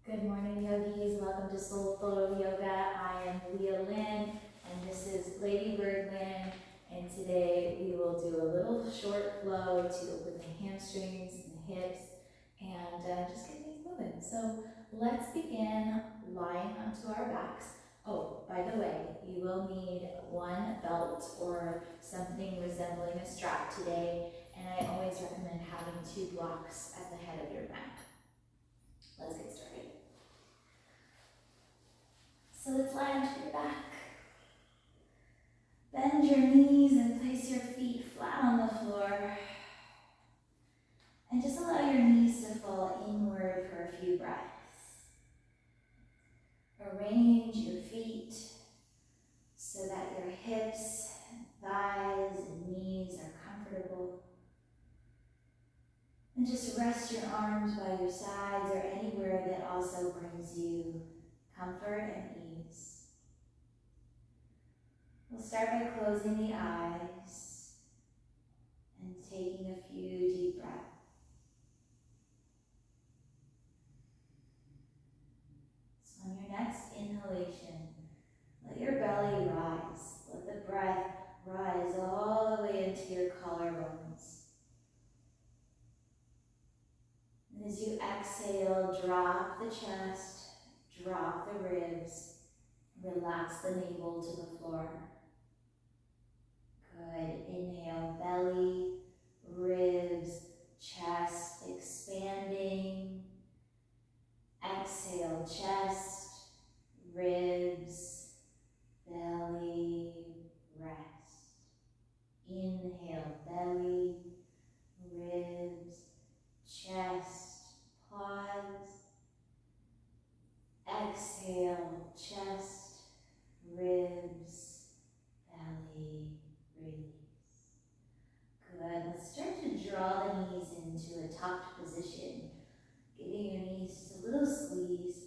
Good morning, yogis. Welcome to Soul Photo Yoga. I am Leah Lynn, and this is Lady Bird Lynn. And today we will do a little short flow to open the hamstrings and the hips and just get things moving. So let's begin lying onto our backs. Oh, by the way, you will need one belt or something resembling a strap today. And I always recommend having 2 blocks at the head of your mat. Let's get started. So let's lie onto your back. Bend your knees and place your feet flat on the floor. And just allow your knees to fall inward for a few breaths. Arrange your feet so that your hips, thighs, and knees are comfortable. And just rest your arms by your sides or anywhere that also brings you comfort and ease. We'll start by closing the eyes and taking a few deep breaths. So on your next inhalation, let your belly rise. Let the breath rise all the way into your collarbones. And as you exhale, drop the chest, drop the ribs, relax the navel to the floor. Good. Inhale, belly, ribs, chest expanding. Exhale, chest, ribs, belly, rest. Inhale, belly, ribs, chest, pause. Exhale, chest, ribs, belly, release. Good. Let's start to draw the knees into a tucked position, giving your knees just a little squeeze.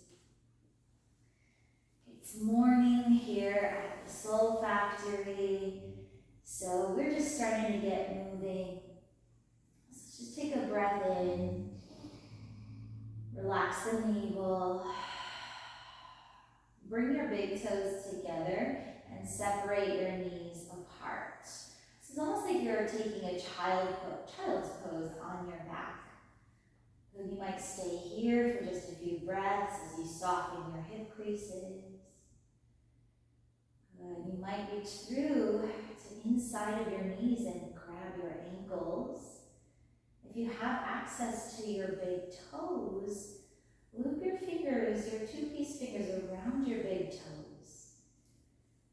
It's morning here at the Soul Factory, so we're just starting to get moving. So just take a breath in, relax the navel, bring your big toes together and separate your knees apart. This is almost like you're taking a child's pose on your back. So you might stay here for just a few breaths as you soften your hip creases. Good. You might reach through to inside of your knees and grab your ankles. If you have access to your big toes, loop your fingers, your 2-piece fingers around your big toes.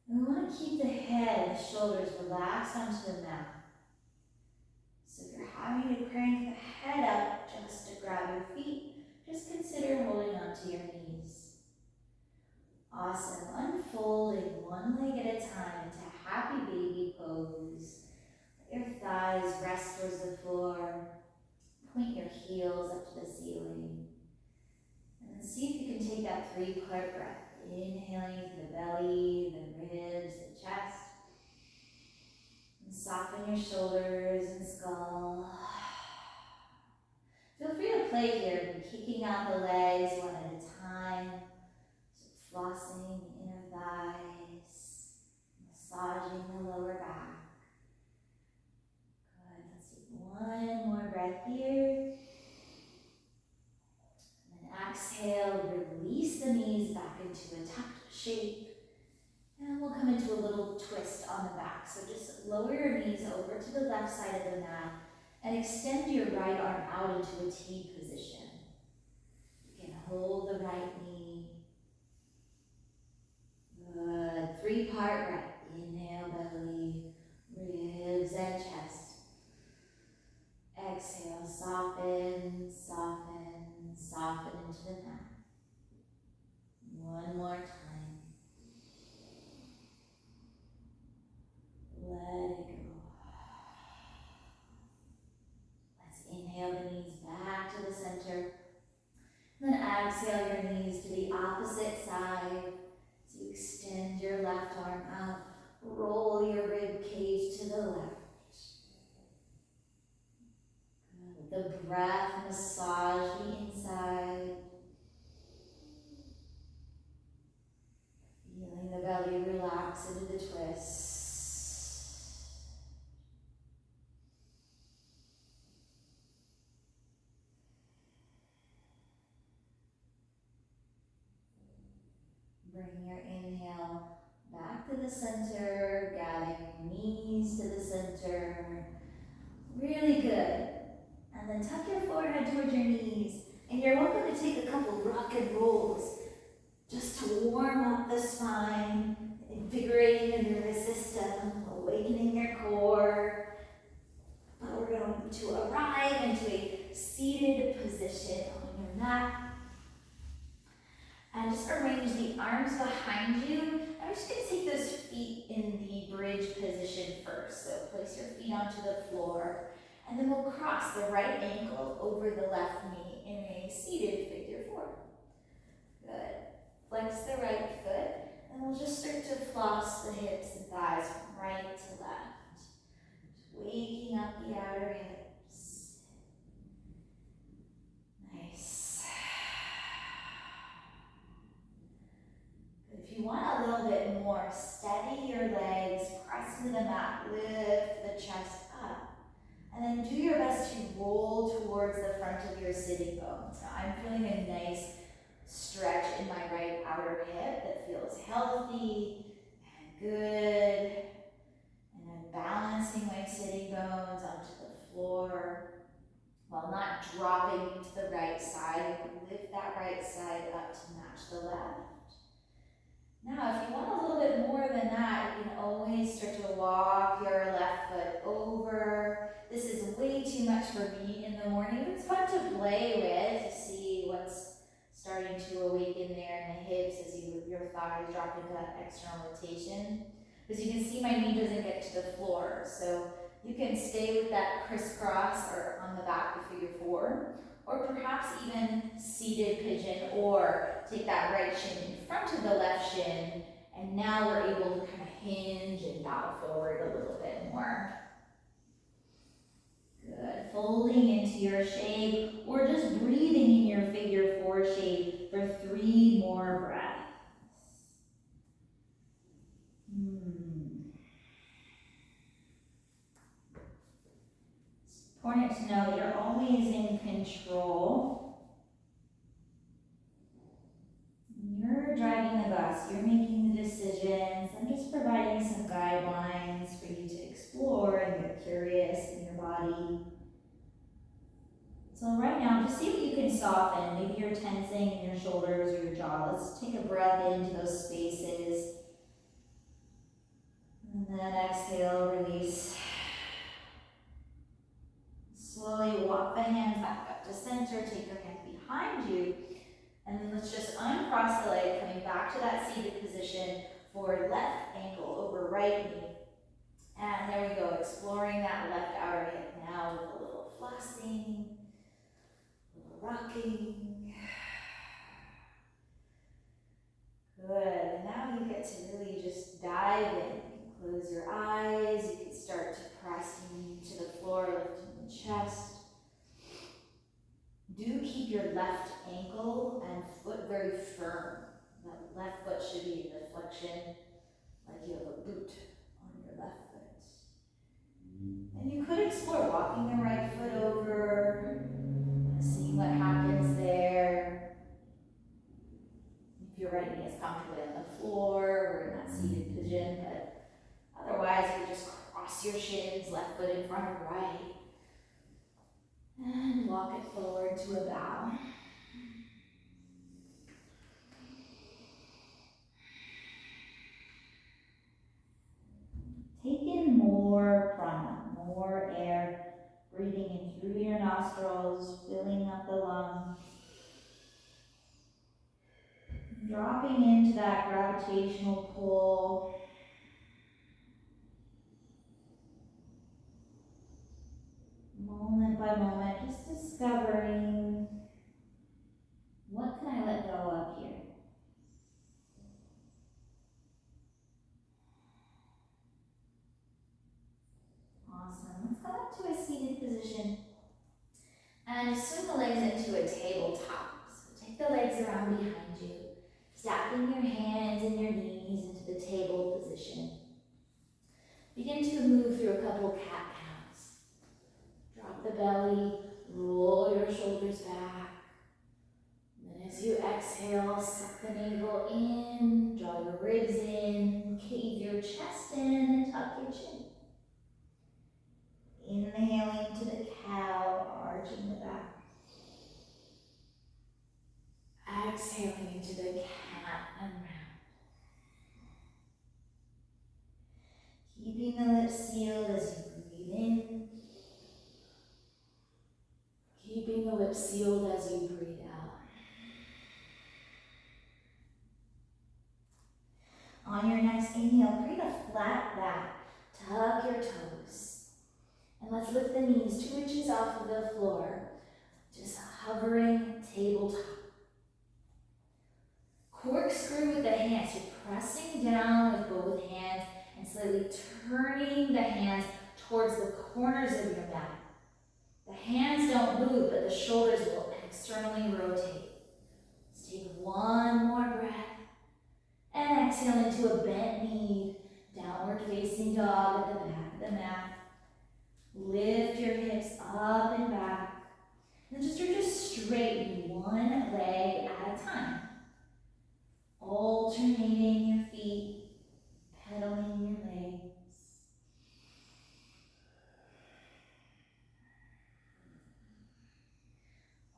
And we want to keep the head and the shoulders relaxed onto the mat. So if you're having to crank the head up just to grab your feet, just consider holding onto your knees. Awesome. Unfolding one leg at a time into happy baby pose. Let your thighs rest towards the floor. Point your heels up to the ceiling. And then see if you can take that 3-part breath. Inhaling to the belly, the ribs, the chest. And soften your shoulders and skull. Feel free to play here, kicking out the legs one at a time. So flossing the inner thighs, massaging the lower back. Good. Let's take one more breath here. And then exhale, release the knees back into a tucked shape. And we'll come into a little twist on the back. So just lower your knees over to the left side of the mat and extend your right arm out into a T position. You can hold the right knee. Good. 3-part breath. Inhale, belly, ribs, and chest. Exhale, soften, soften, soften into the mat. One more time. Let it go. Let's inhale the knees back to the center. Then exhale your knees to the opposite side. So you extend your left arm out. Roll your rib cage to the left. Good. The breath massage the inside. Bring your inhale back to the center, gather your knees to the center. Really good. And then tuck your forehead towards your knees. And you're welcome to take a couple rock and rolls just to warm up the spine, invigorating the nervous system, awakening your core. But we're going to arrive into a seated position on your mat. And just arrange the arms behind you. I'm just going to take those feet in the bridge position first. So place your feet onto the floor. And then we'll cross the right ankle over the left knee in a seated figure four. Good. Flex the right foot. And we'll just start to floss the hips and thighs from right to left. Just waking up the outer hips. Nice. If you want a little bit more, steady your legs, press into the mat, lift the chest up. And then do your best to roll towards the front of your sitting bones. Now I'm feeling a nice stretch in my right outer hip that feels healthy and good. And I'm balancing my sitting bones onto the floor while not dropping to the right side. You can lift that right side up to match the left. Now, if you want a little bit more than that, you can always start to walk your left foot over. This is way too much for me in the morning. It's fun to play with, to see what's starting to awaken there in the hips as your thighs drop into that external rotation. As you can see, my knee doesn't get to the floor, so you can stay with that crisscross or on the back of figure four, or perhaps even seated pigeon, or take that right shin in front of the left shin, and now we're able to kind of hinge and bow forward a little bit more. Good. Folding into your shape, or just breathing in your figure four shape for 3 more breaths. It's important to know that you're always in control. You're driving the bus, you're making the decisions. I'm just providing some guidelines for you to explore and get curious in your body. So right now, just see what you can soften. Maybe you're tensing in your shoulders or your jaw. Let's take a breath into those spaces. And then exhale, release. Slowly walk the hands back up to center. Take your hands behind you. And then let's just uncross the leg, coming back to that seated position for left ankle over right knee. And there we go, exploring that left outer hip now with a little flossing, a little rocking. Good, and now you get to really just dive in. You can close your eyes, you can start to press to the floor, lifting the chest. Do keep your left ankle and foot very firm. That left foot should be in the flexion, like you have a boot on your left foot. And you could explore walking the right foot over, seeing what happens there. If your right knee is comfortably on the floor or in that seated position, but otherwise you just cross your shins, left foot in front of right. And walk it forward to a bow. Take in more prana, more air, breathing in through your nostrils, filling up the lungs. Dropping into that gravitational pull. Moment by moment, just discovering what can I let go of here. Awesome. Let's go up to a seated position and swing the legs into a tabletop. So take the legs around behind you, stacking your hands and your knees into the table position. Begin to move through a couple cat cows. Drop the belly, roll your shoulders back. And then as you exhale, suck the navel in, draw your ribs in, cave your chest in, and tuck your chin. Inhaling to the cow, arching the back. Exhaling into the cat and round. Keeping the lips sealed as you breathe in. Keeping the lips sealed as you breathe out. On your next inhale, create a flat back. Tuck your toes. And let's lift the knees 2 inches off of the floor. Just hovering tabletop. Corkscrew with the hands. You're pressing down with both hands and slowly turning the hands towards the corners of your mat. The hands don't move, but the shoulders will externally rotate. Let's take one more breath. And exhale into a bent knee, downward facing dog at the back of the mat. Lift your hips up and back. And just straighten one leg at a time. Alternating your feet, pedaling your legs.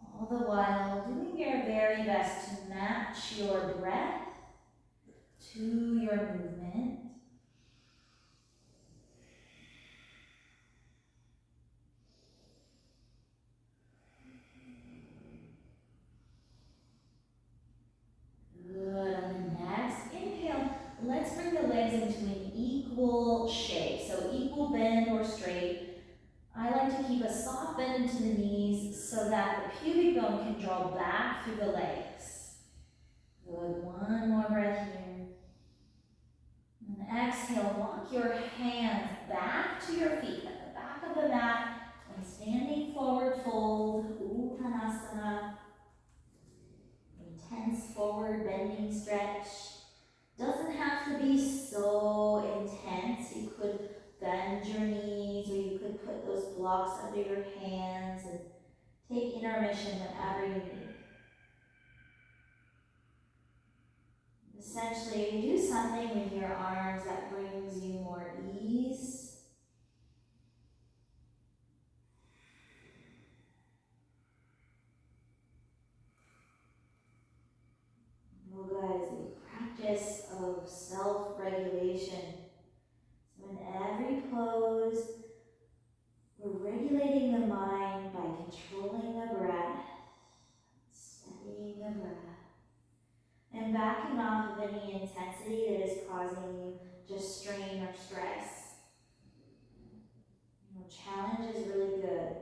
All the while doing your very best to match your breath to your movement. Good. On the next inhale, let's bring the legs into an equal shape. So equal bend or straight. I like to keep a soft bend into the knees so that the pubic bone can draw back through the legs. Good. One more breath here. And exhale, walk your hands back to your feet at the back of the mat and standing forward fold, Uttanasana. Intense forward bending stretch. Doesn't have to be so intense. You could bend your knees or you could put those blocks under your hands and take intermission whenever you need. Essentially, do something with your arms that brings you more ease. Yoga is a practice of self-regulation. So in every pose, we're regulating the mind by controlling the breath, steadying the breath, and backing off of any intensity that is causing you just strain or stress. Challenge is really good.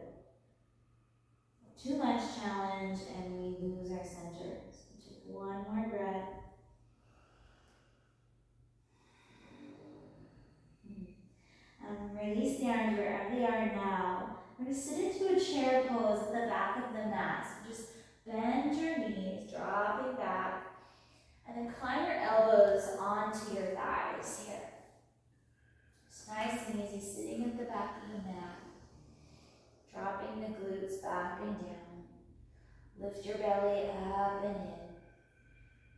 Too much challenge and we lose our center. So take one more breath. Release the arms wherever they are now. We're going to sit into a chair pose at the back of the mat. So just bend your knees, dropping back, and then climb your elbows onto your thighs here. Just nice and easy, sitting at the back of the mat. Dropping the glutes back and down. Lift your belly up and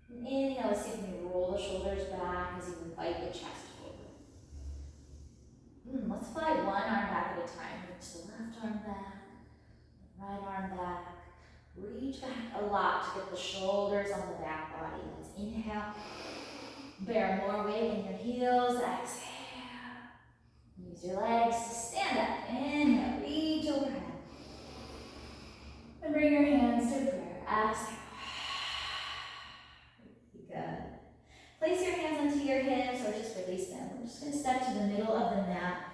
in. And inhale, see if you can roll the shoulders back as you invite the chest forward. Let's fly one arm back at a time. Reach the left arm back, the right arm back. Reach back a lot to get the shoulders on the back body. Let's inhale. Bear more weight in your heels. Exhale. Use your legs to stand up. Inhale, reach overhead. And bring your hands to prayer. Exhale. Good. Place your hands onto your hips or just release them. We're just going to step to the middle of the mat.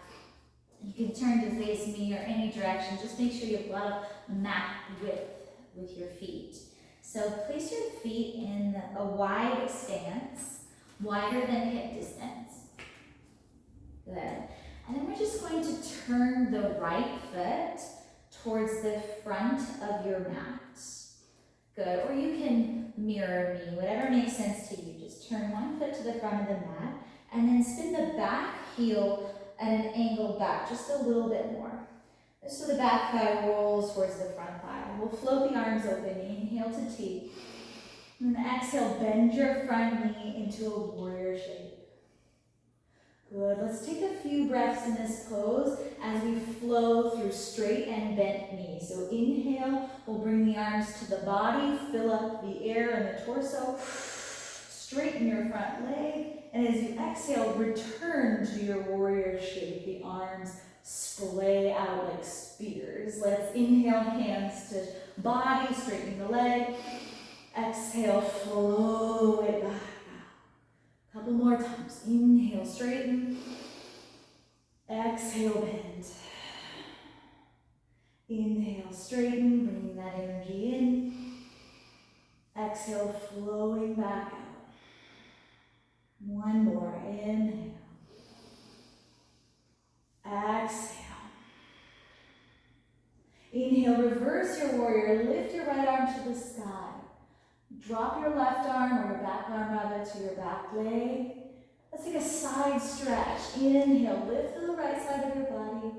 You can turn to face me or any direction. Just make sure you have a lot of mat width with your feet. So place your feet in a wide stance, wider than hip distance. Good. And then we're just going to turn the right foot towards the front of your mat. Good. Or you can mirror me, whatever makes sense to you. Just turn one foot to the front of the mat and then spin the back heel at an angle back just a little bit more. So the back thigh rolls towards the front thigh. We'll float the arms open. Inhale to T. And then exhale, bend your front knee into a warrior shape. Good, let's take a few breaths in this pose as we flow through straight and bent knees. So inhale, we'll bring the arms to the body, fill up the air in the torso, straighten your front leg, and as you exhale, return to your warrior shape. The arms splay out like spears. Let's inhale, hands to body, straighten the leg. Exhale, flow it back. Couple more times. Inhale, straighten. Exhale, bend. Inhale, straighten, bringing that energy in. Exhale, flowing back out. One more. Inhale. Exhale. Inhale, reverse your warrior. Lift your right arm to the sky. Drop your left arm, or your back arm rather, to your back leg. Let's take a side stretch. Inhale, lift to the right side of your body.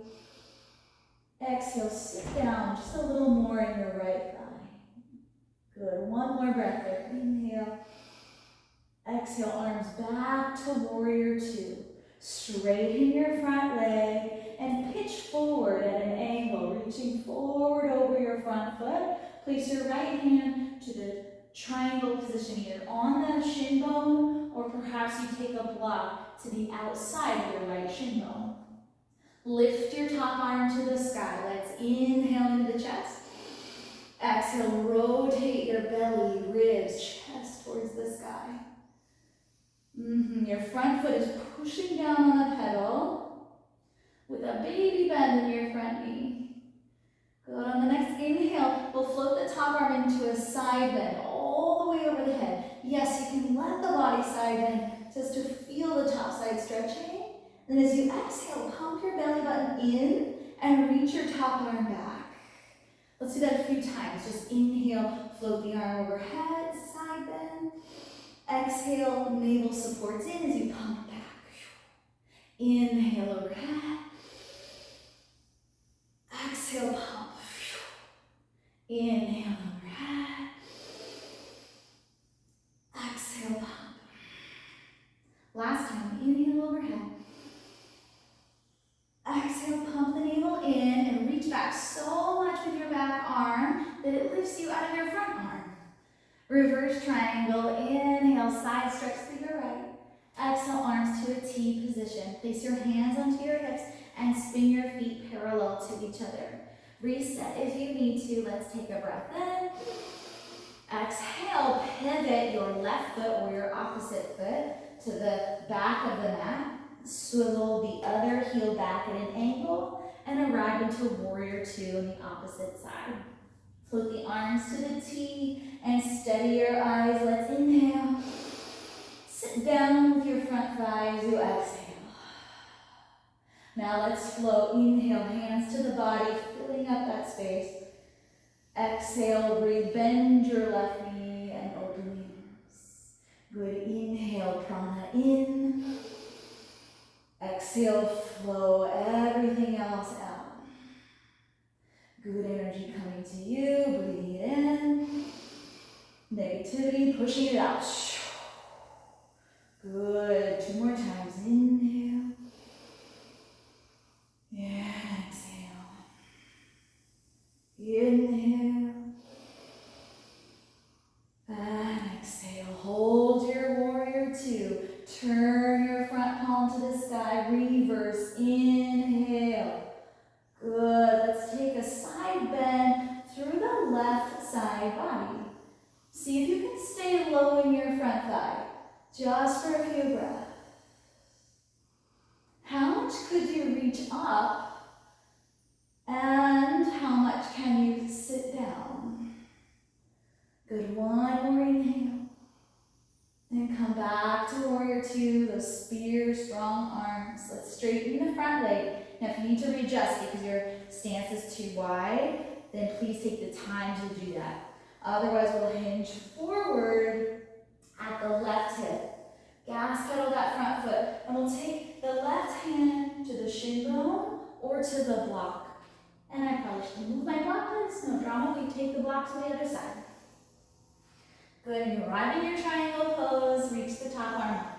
Exhale, sit down just a little more in your right thigh. Good, one more breath there. Inhale. Exhale, arms back to warrior two. Straighten your front leg and pitch forward at an angle, reaching forward over your front foot. Place your right hand to the triangle position here on the shin bone, or perhaps you take a block to the outside of your right shin bone. Lift your top arm to the sky. Let's inhale into the chest. Exhale, rotate your belly, ribs, chest towards the sky. Your front foot is pushing down on the pedal with a baby bend in your front knee. Good. On the next inhale, we'll float the top arm into a side bend all the way over the head. Yes, you can let the body side bend just to feel the top side stretching. And as you exhale, pump your belly button in and reach your top arm back. Let's do that a few times. Just inhale, float the arm overhead, side bend. Exhale, navel supports in as you pump back. Inhale overhead. Exhale, pump. Inhale overhead. Exhale, pump. Last time, inhale overhead. Exhale, pump the navel in and reach back so much with your back arm that it lifts you out of your front arm. Reverse triangle, inhale, side stretch through your right. Exhale, arms to a T position. Place your hands onto your hips and spin your feet parallel to each other. Reset if you need to. Let's take a breath in. Exhale, pivot your left foot or your opposite foot to the back of the mat. Swivel the other heel back at an angle and arrive into warrior two on the opposite side. Float the arms to the T and steady your eyes. Let's inhale. Sit down with your front thighs. You exhale. Now let's float. Inhale, hands to the body, filling up that space. Exhale, breathe, bend your left knee and open the arms. Good, inhale, prana in. Exhale, flow everything else out. Good energy coming to you, breathing it in. Negativity, pushing it out. Good, two more times. Inhale. And exhale. Inhale. And exhale. Hold your warrior two. Turn your front palm to the sky. Reverse. Inhale. Good. Let's take a side bend through the left side body. See if you can stay low in your front thigh. Just for a few breaths. How much could you reach up? And how much can you sit down? Good. One more inhale. And come back to warrior two, those spear strong arms. Let's straighten the front leg. Now if you need to readjust because your stance is too wide, then please take the time to do that. Otherwise we'll hinge forward at the left hip. Gas pedal that front foot. And we'll take the left hand to the shin bone or to the block. And I probably should move my block, but it's no drama. We take the block to the other side. Good. Good, and arrive in your triangle pose, reach the top arm up.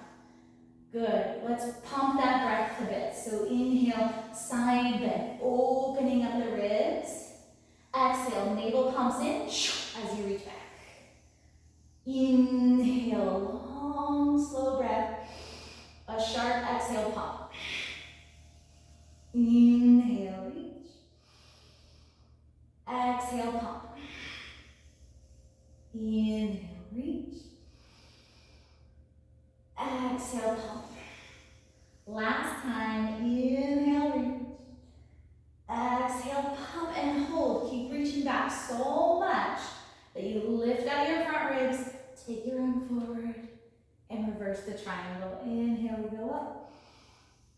Good, let's pump that breath a bit. So inhale, side bend, opening up the ribs. Exhale, navel pumps in as you reach back. Inhale, long, slow breath. A sharp exhale, pump. Inhale, reach. Exhale, pump. Inhale, reach. Exhale, pump. Last time, inhale, reach. Exhale, pump and hold. Keep reaching back so much that you lift out your front ribs, take your arm forward, and reverse the triangle. Inhale, we go up.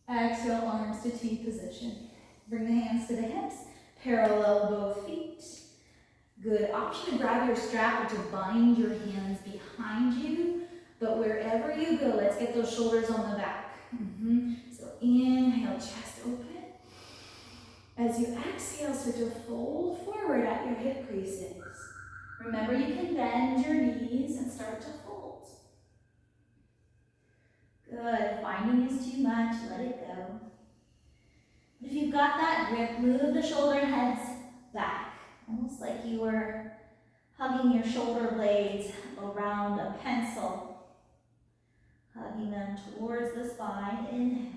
Exhale, arms to T position. Bring the hands to the hips, parallel both feet. Good. Option to grab your strap or to bind your hands behind you, but wherever you go, let's get those shoulders on the back. So inhale, chest open. As you exhale, start to fold forward at your hip creases. Remember, you can bend your knees and start to fold. Good. If binding is too much, let it go. If you've got that grip, move the shoulder heads back, almost like you were hugging your shoulder blades around a pencil. Hugging them towards the spine. Inhale.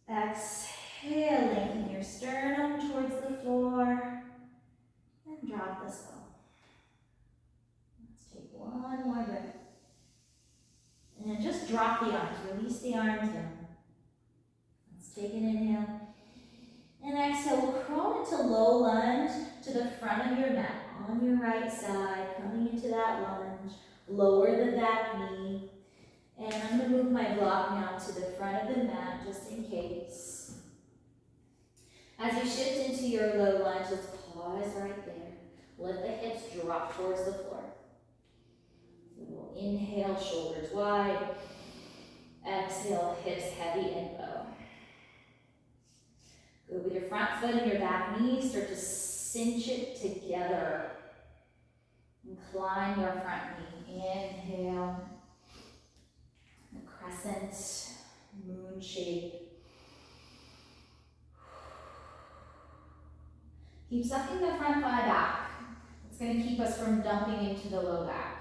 Exhale, lengthen your sternum towards the floor. And drop the skull. Let's take one more breath. And then just drop the arms. Release the arms down. Let's take an inhale. And exhale, we'll crawl into low lunge to the front of your mat. On your right side, coming into that lunge. Lower the back knee. And I'm going to move my block now to the front of the mat, just in case. As you shift into your low lunge, let's pause right there. Let the hips drop towards the floor. We'll inhale, shoulders wide. Exhale, hips heavy and low. Good. With your front foot and your back knee, start to cinch it together. Incline your front knee. Inhale. The crescent moon shape. Keep sucking the front thigh back. It's going to keep us from dumping into the low back.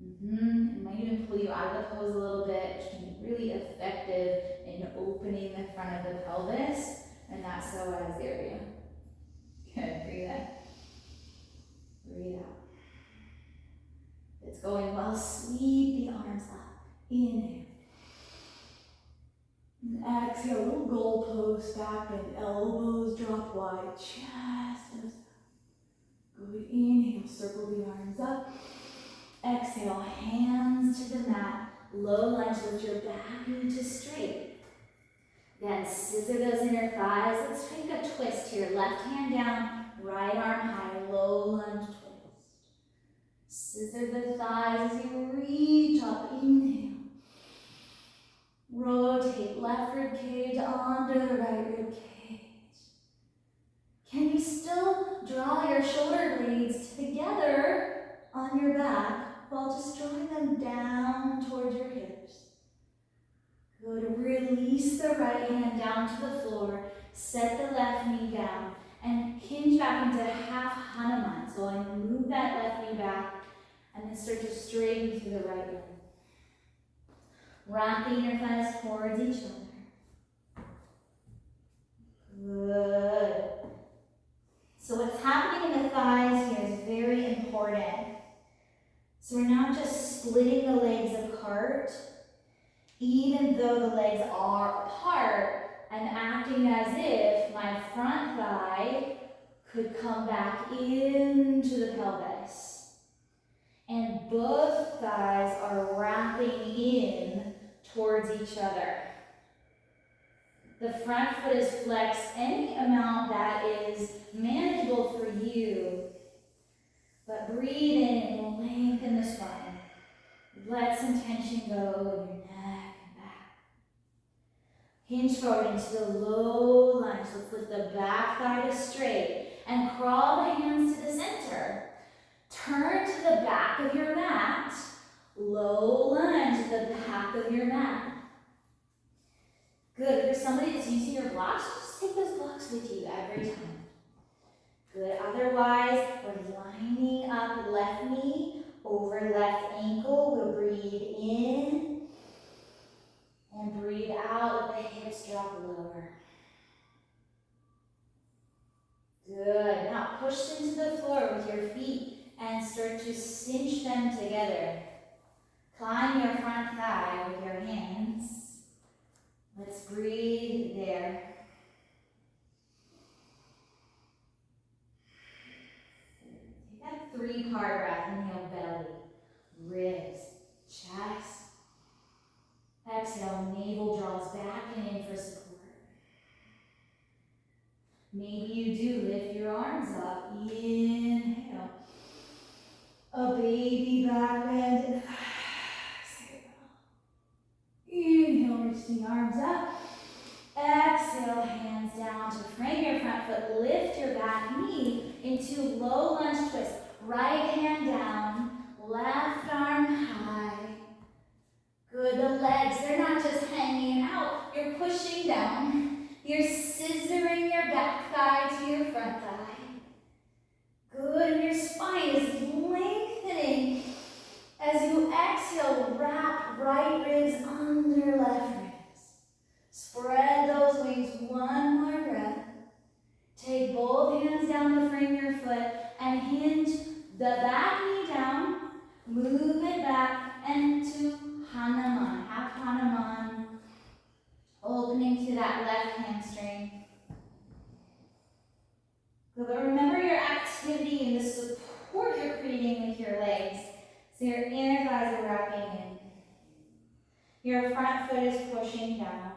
It might even pull you out of the pose a little bit, which can be really effective in opening the front of the pelvis and that psoas area. Good, breathe in. Breathe out. It's going well. Sweep the arms up. Inhale. And exhale, little goalpost back and elbows drop wide. Chest goes up. Good. Inhale, circle the arms up. Exhale, hands to the mat. Low lunge, lift your back knee to straight. Then scissor those inner thighs. Let's take a twist here. Left hand down, right arm high, low lunge twist. Scissor the thighs as you reach up. Inhale. Rotate left rib cage onto the right rib cage. Can you still draw your shoulder blades together on your back while just drawing them down towards your hips? Good. Release the right hand down to the floor. Set the left knee down and hinge back into half Hanuman. So I move that left knee back and then start to straighten through the right leg. Wrapping your thighs towards each other. Good. So what's happening in the thighs here is very important. So we're not just splitting the legs apart. Even though the legs are apart, I'm acting as if my front thigh could come back into the pelvis. And both thighs are wrapping in towards each other. The front foot is flexed any amount that is manageable for you. But breathe in and lengthen the spine. Let some tension go in your neck and back. Hinge forward into the low lunge. Let's lift the back thigh to straight and crawl the hands to the center. turn to the back of your mat. Low lunge to the back of your mat. Good. If you're somebody that's using your blocks, just take those blocks with you every time. Good. Otherwise, we're lining up left knee over left ankle. We'll breathe in and breathe out. Let the hips drop lower. Good. Now push into the floor with your feet and start to cinch them together. Climb your front thigh with your hands. Let's breathe there. Take that 3-part breath. Inhale, belly, ribs, chest. Exhale, navel draws back and in for support. Maybe you do lift your arms up. Inhale. A baby back bend. Inhale, reach the arms up. Exhale, hands down to frame your front foot. Lift your back knee into low lunge twist. Right hand down, left arm high. Good, the legs, they're not just hanging out. You're pushing down. You're scissoring your back thigh to your front thigh. Good, and your spine is lengthening. As you exhale, wrap right ribs under left ribs. Spread those wings, one more breath. Take both hands down to frame your foot and hinge the back knee down. Move it back and to Hanuman, half Hanuman. Opening to that left hamstring. But remember your activity and the support you're creating with your legs. So your inner thighs are wrapping in. Your front foot is pushing down.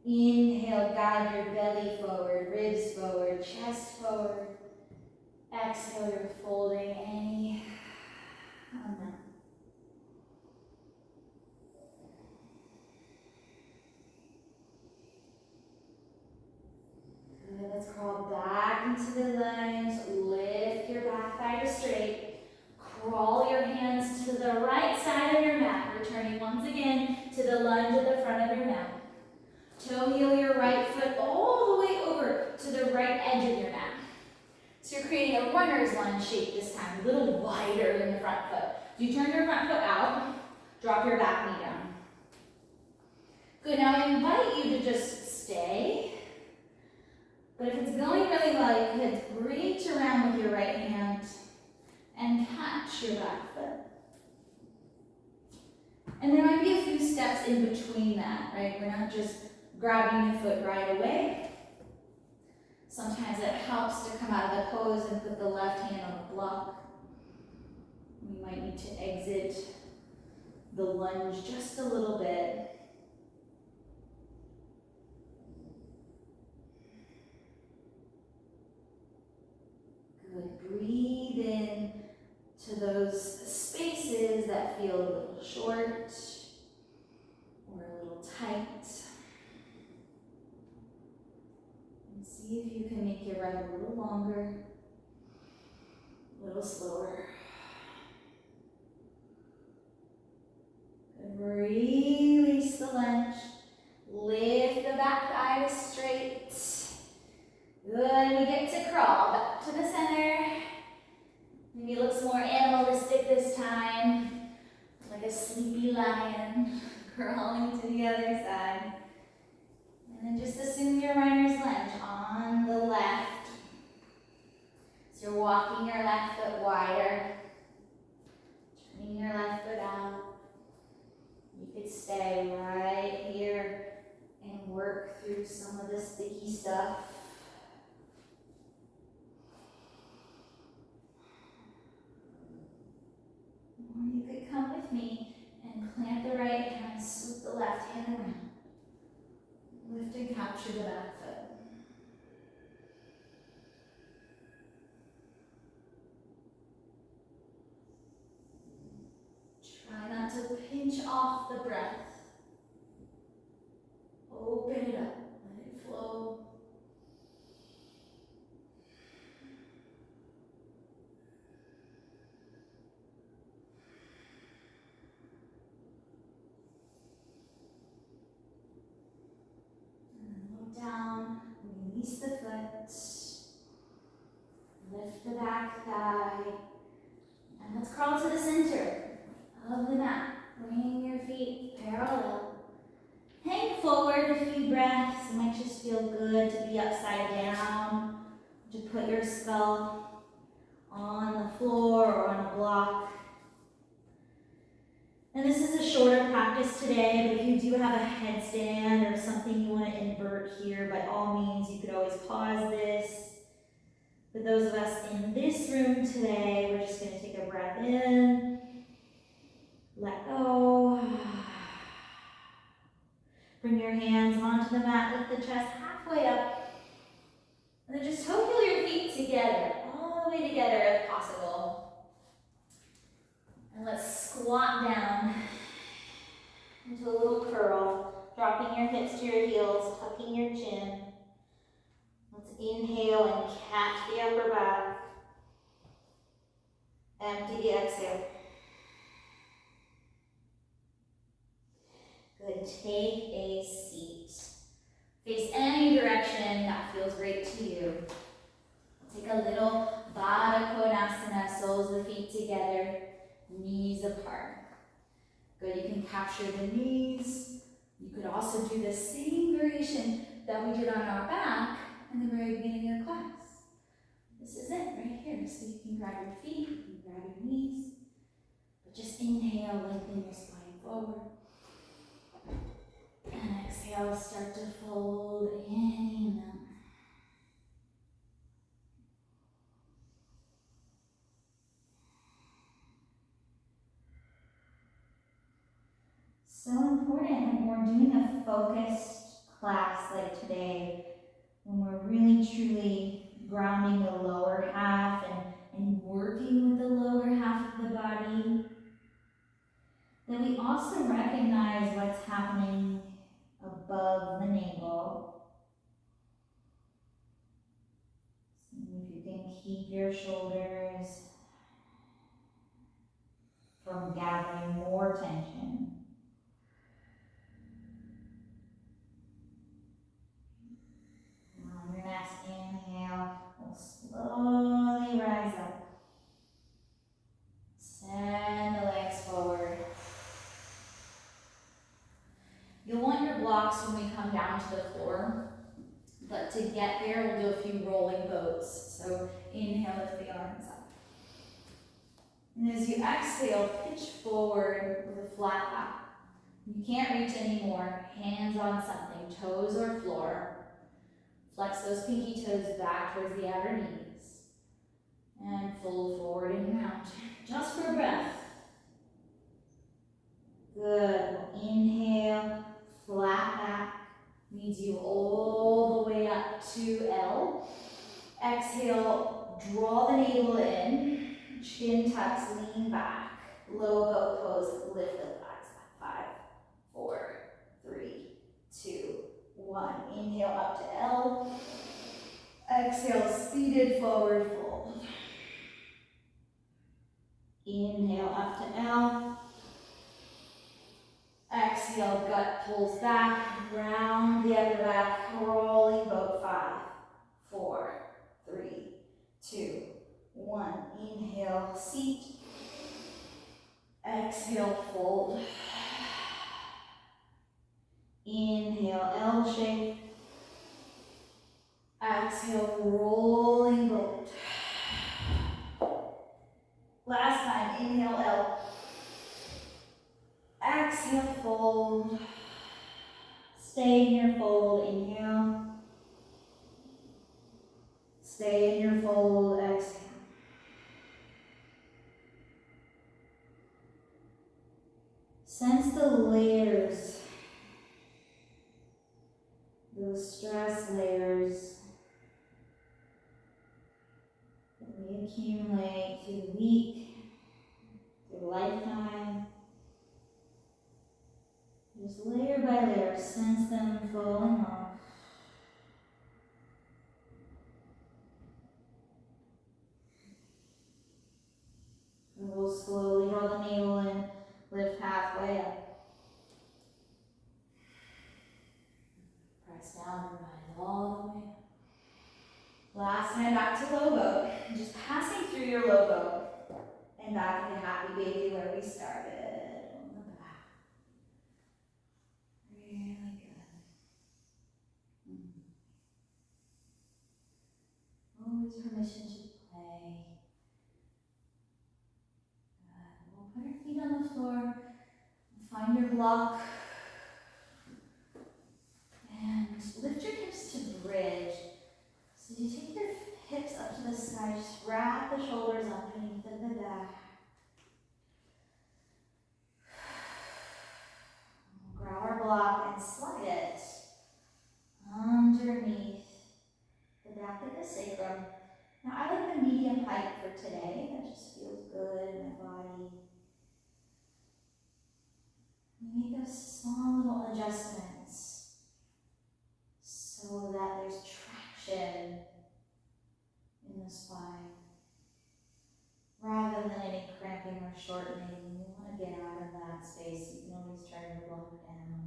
Inhale, guide your belly forward, ribs forward, chest forward. Exhale, you're folding any amount. Good, let's crawl back into the lunge. Lift your back thigh to straight. Crawl your hands to the right side of your mat, returning once again to the lunge at the front of your mat. Toe heel your right foot all the way over to the right edge of your mat. So you're creating a runner's lunge shape this time, a little wider than the front foot. You turn your front foot out, drop your back knee down. Good, now I invite you to just stay. But if it's going really well, you could reach around with your right hand and catch your back foot. And there might be a few steps in between that, right? We're not just grabbing the foot right away. Sometimes it helps to come out of the pose and put the left hand on the block. We might need to exit the lunge just a little bit. Good. Breathe in to those spaces that feel a little short or a little tight. And see if you can make your breath a little longer, a little slower. Good. Release the lunge. Lift the back thigh straight. Good. We get to crawl back to the center. Maybe it looks more animalistic this time, like a sleepy lion crawling to the other side. And then just assume your runner's lunge on the left. So you're walking your left foot wider, turning your left foot out. You could stay right here and work through some of the sticky stuff. Or you could come with me and plant the right hand, swoop the left hand around. Lift and capture the back foot. Try not to pinch off the breath. Open it up, let it flow. back thigh. And let's crawl to the center of the mat. Bring your feet parallel. Hang forward a few breaths. It might just feel good to be upside down, to put your skull on the floor or on a block. And this is a shorter practice today, but if you do have a headstand or something you want to invert here, by all means, you could always pause this. For those of us in this room today, we're just going to take a breath in, let go. Bring your hands onto the mat, lift the chest halfway up, and then just toe heel your feet together, all the way together if possible. And let's squat down into a little curl, dropping your hips to your heels, tucking your chin. Let's inhale and catch the upper back. Empty the exhale. Good, take a seat. Face any direction that feels great to you. Take a little Baddha Konasana, soles of the feet together, knees apart. Good, you can capture the knees. You could also do the same variation that we did on our back in the very beginning of class. This is it right here. So you can grab your feet, you can grab your knees, but just inhale, lengthen your spine forward. And exhale, start to fold in and out. So important when we're doing a focused class like today, when we're really truly grounding the lower half and working with the lower half of the body, that we also recognize what's happening above the navel. So if you can keep your shoulders from gathering more tension. On your next inhale, we'll slowly rise up. Send the legs forward. You'll want your blocks when we come down to the floor, but to get there, we'll do a few rolling boats. So inhale, lift the arms up. And as you exhale, pitch forward with a flat back. You can't reach anymore, hands on something, toes or floor. Flex those pinky toes back towards the outer knees. And fold forward and round, just for breath. Good, inhale, flat back, means you all the way up to L. Exhale, draw the navel in, chin tucks, lean back, low boat pose, lift the thighs. 5, 4, 3, 2, 1. Inhale up to L. Exhale, seated forward fold. Inhale up to L. Exhale, gut pulls back, round the upper back, rolling boat. 5, 4, 3, 2, 1. Inhale, seat. Exhale, fold. Inhale, L shape. Exhale, rolling boat. Last time, inhale, L. Exhale, fold. Stay in your fold, inhale. Stay in your fold, exhale. Sense the layers, those stress layers that we accumulate through the week, through the lifetime. Just layer by layer, sense them falling off. And we'll slowly draw the navel in, lift halfway up. Press down and rise all the way up. Last time back to low boat. Just passing through your logo and back into happy baby where we started. On the back. Really good. Always permission to play. Good. We'll put our feet on the floor. Find your block. And lift your hips to bridge. So you take your hips up to the sky, just wrap the shoulders underneath the back. We'll grab our block and slide it underneath the back of the sacrum. Now I like the medium height for today. That just feels good in my body. We make those small little adjustments so that there's traction in the spine. Rather than any cramping or shortening, when you want to get out of that space, you can always turn your block down.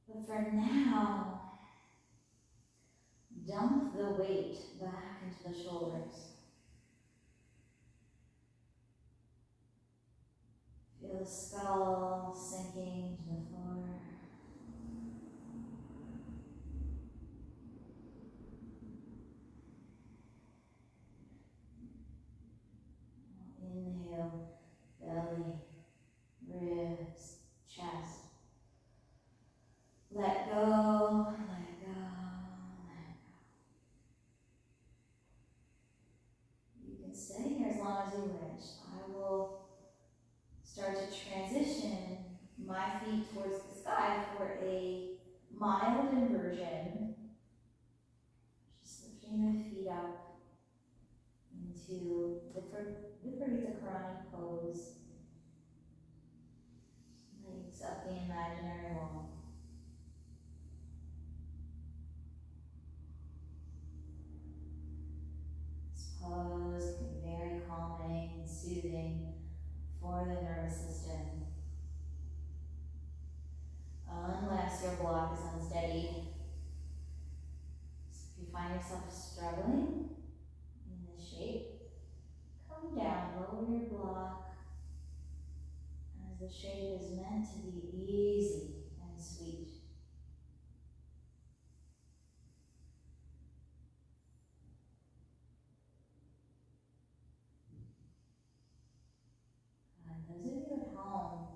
But for now, dump the weight back into the shoulders. Feel the skull sinking to the floor. Inhale, belly, ribs, chest. Let go, let go, let go. You can stay here as long as you wish. I will start to transition my feet towards the sky for a mild inversion. Just lifting the feet up into Viparita Karani pose. Legs up the imaginary wall. This pose can be very calming and soothing for the nervous system. Unless your block is unsteady. So if you find yourself struggling in this shape, come down, lower your block, as the shape is meant to be easy and sweet. Those of you at home,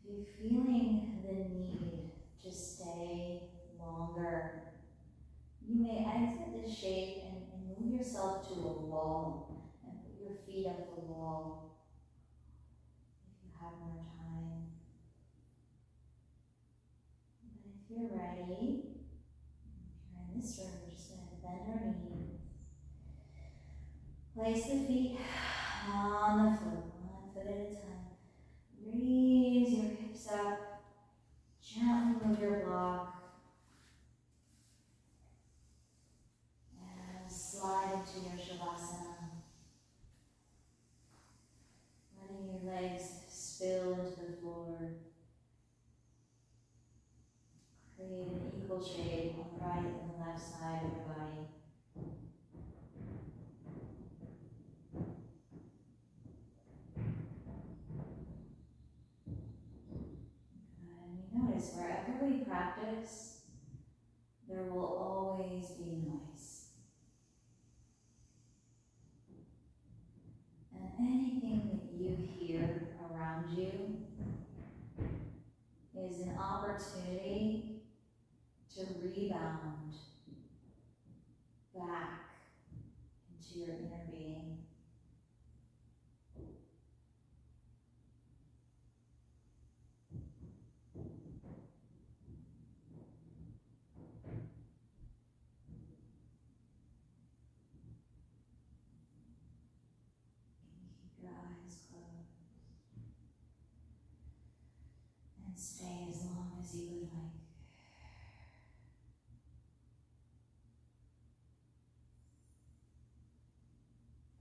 if you're feeling the need to stay longer, you may exit this shape and move yourself to a wall and put your feet up the wall if you have more time. But if you're ready, if you're in this room, we're just going to bend our knees. Place the feet on the floor, one foot at a time. Raise your hips up. Gently move your block. And slide into your Shavasana. Letting your legs spill into the floor. Create an equal shape on the right and the left side of your body. Notice wherever we practice, there will always be noise. And anything that you hear around you is an opportunity to rebound back into your inner being. Stay as long as you would like.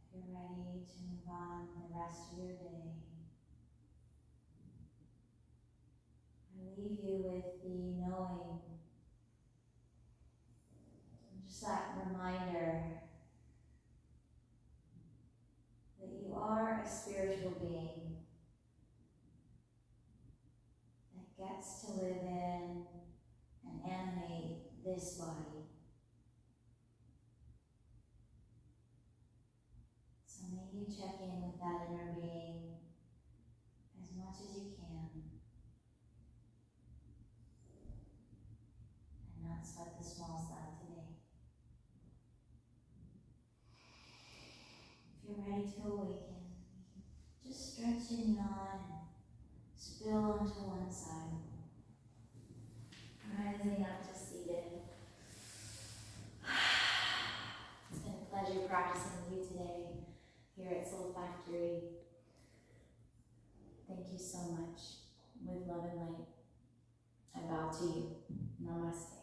If you're ready to move on the rest of your day, I leave you with the knowing. Just that reminder that you are a spiritual being that gets to live in and animate this body. So maybe check in with that inner being as much as you can. And not sweat the small stuff today. If you're ready to awaken, just stretch and yawn and spill onto one side. Rising up to seated. It's been a pleasure practicing with you today here at Soul Factory. Thank you so much. With love and light, I bow to you. Namaste.